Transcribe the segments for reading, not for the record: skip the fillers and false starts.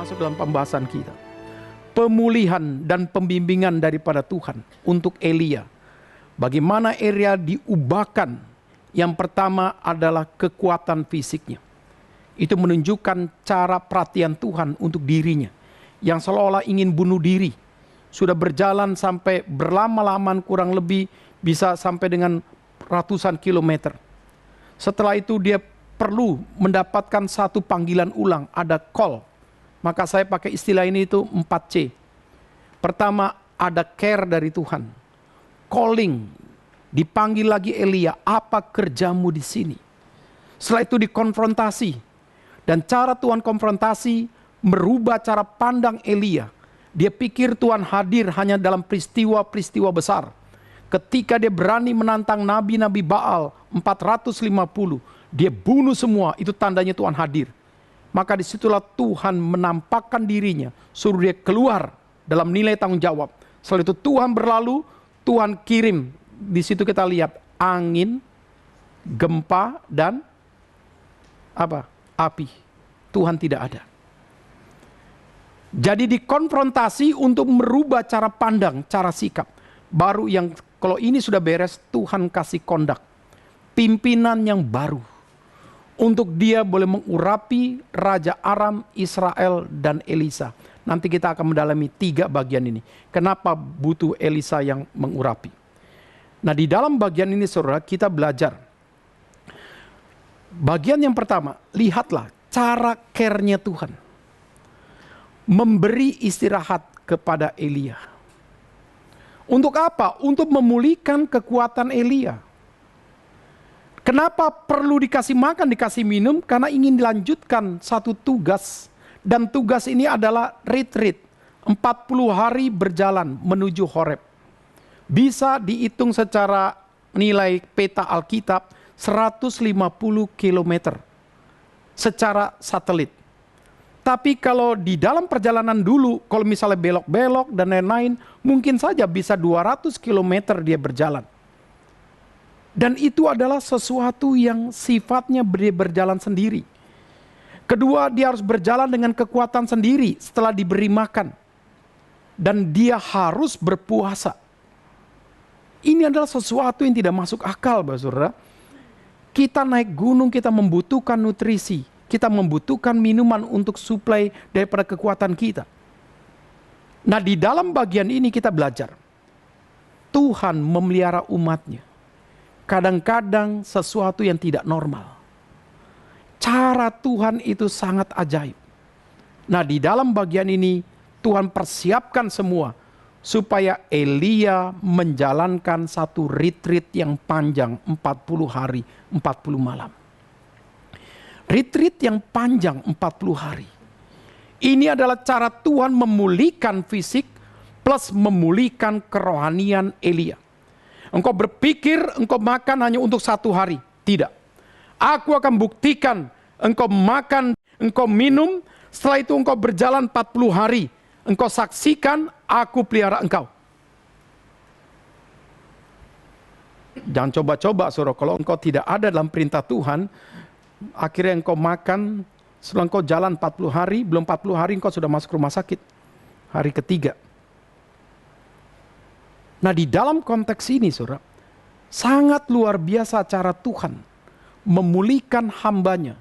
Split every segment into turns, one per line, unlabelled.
masuk dalam pembahasan kita. Pemulihan dan pembimbingan daripada Tuhan untuk Elia. Bagaimana Elia diubahkan. Yang pertama adalah kekuatan fisiknya. Itu menunjukkan cara perhatian Tuhan untuk dirinya. Yang seolah-olah ingin bunuh diri. Sudah berjalan sampai berlama-lamaan, kurang lebih bisa sampai dengan ratusan kilometer. Setelah itu dia perlu mendapatkan satu panggilan ulang, ada call. Maka saya pakai istilah ini itu 4C. Pertama, ada care dari Tuhan. Calling, dipanggil lagi Elia, apa kerjamu di sini? Setelah itu dikonfrontasi. Dan cara Tuhan konfrontasi merubah cara pandang Elia. Dia pikir Tuhan hadir hanya dalam peristiwa-peristiwa besar. Ketika dia berani menantang nabi-nabi Baal 450, dia bunuh semua, itu tandanya Tuhan hadir. Maka disitulah Tuhan menampakkan dirinya, suruh dia keluar dalam nilai tanggung jawab. Setelah itu Tuhan berlalu, Tuhan kirim, di situ kita lihat angin, gempa, dan api. Tuhan tidak ada. Jadi dikonfrontasi untuk merubah cara pandang, cara sikap. Baru yang kalau ini sudah beres, Tuhan kasih kondak. Pimpinan yang baru. Untuk dia boleh mengurapi Raja Aram, Israel, dan Elisa. Nanti kita akan mendalami 3 bagian ini. Kenapa butuh Elisa yang mengurapi? Nah, di dalam bagian ini saudara, kita belajar. Bagian yang pertama, lihatlah cara care-nya Tuhan. Memberi istirahat kepada Elia. Untuk apa? Untuk memulihkan kekuatan Elia. Kenapa perlu dikasih makan, dikasih minum? Karena ingin dilanjutkan satu tugas. Dan tugas ini adalah retreat. 40 hari berjalan menuju Horeb. Bisa dihitung secara nilai peta Alkitab 150 km. Secara satelit. Tapi kalau di dalam perjalanan dulu, kalau misalnya belok-belok dan lain-lain, mungkin saja bisa 200 km dia berjalan. Dan itu adalah sesuatu yang sifatnya berjalan sendiri. Kedua, dia harus berjalan dengan kekuatan sendiri setelah diberi makan. Dan dia harus berpuasa. Ini adalah sesuatu yang tidak masuk akal, saudara. Kita naik gunung, kita membutuhkan nutrisi. Kita membutuhkan minuman untuk suplai daripada kekuatan kita. Nah, di dalam bagian ini kita belajar. Tuhan memelihara umatnya. Kadang-kadang sesuatu yang tidak normal. Cara Tuhan itu sangat ajaib. Nah, di dalam bagian ini Tuhan persiapkan semua supaya Elia menjalankan satu retreat yang panjang 40 hari, 40 malam. Retreat yang panjang 40 hari. Ini adalah cara Tuhan memulihkan fisik plus memulihkan kerohanian Elia. Engkau berpikir engkau makan hanya untuk 1 hari. Tidak. Aku akan buktikan engkau makan, engkau minum, setelah itu engkau berjalan 40 hari. Engkau saksikan aku pelihara engkau. Jangan coba-coba saudara, kalau engkau tidak ada dalam perintah Tuhan, akhirnya engkau makan, setelah engkau jalan 40 hari, belum 40 hari engkau sudah masuk rumah sakit. Hari ketiga. Nah, di dalam konteks ini saudara, sangat luar biasa cara Tuhan memulihkan hambanya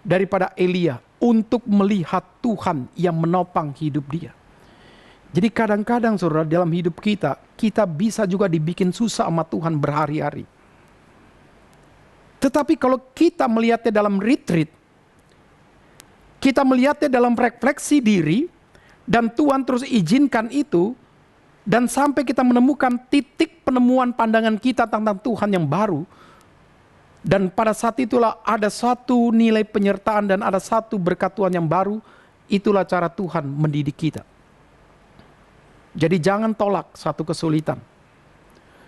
daripada Elia untuk melihat Tuhan yang menopang hidup dia. Jadi kadang-kadang saudara, dalam hidup kita, kita bisa juga dibikin susah sama Tuhan berhari-hari. Tetapi kalau kita melihatnya dalam retreat, kita melihatnya dalam refleksi diri, dan Tuhan terus izinkan itu, dan sampai kita menemukan titik penemuan pandangan kita tentang Tuhan yang baru. Dan pada saat itulah ada satu nilai penyertaan dan ada satu berkat Tuhan yang baru. Itulah cara Tuhan mendidik kita. Jadi jangan tolak satu kesulitan.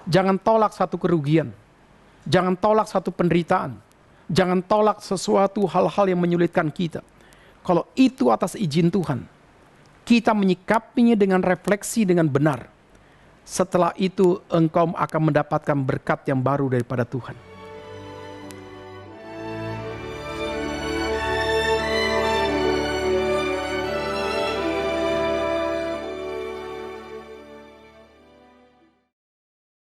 Jangan tolak satu kerugian. Jangan tolak satu penderitaan. Jangan tolak sesuatu hal-hal yang menyulitkan kita. Kalau itu atas izin Tuhan, kita menyikapinya dengan refleksi dengan benar. Setelah itu engkau akan mendapatkan berkat yang baru daripada Tuhan.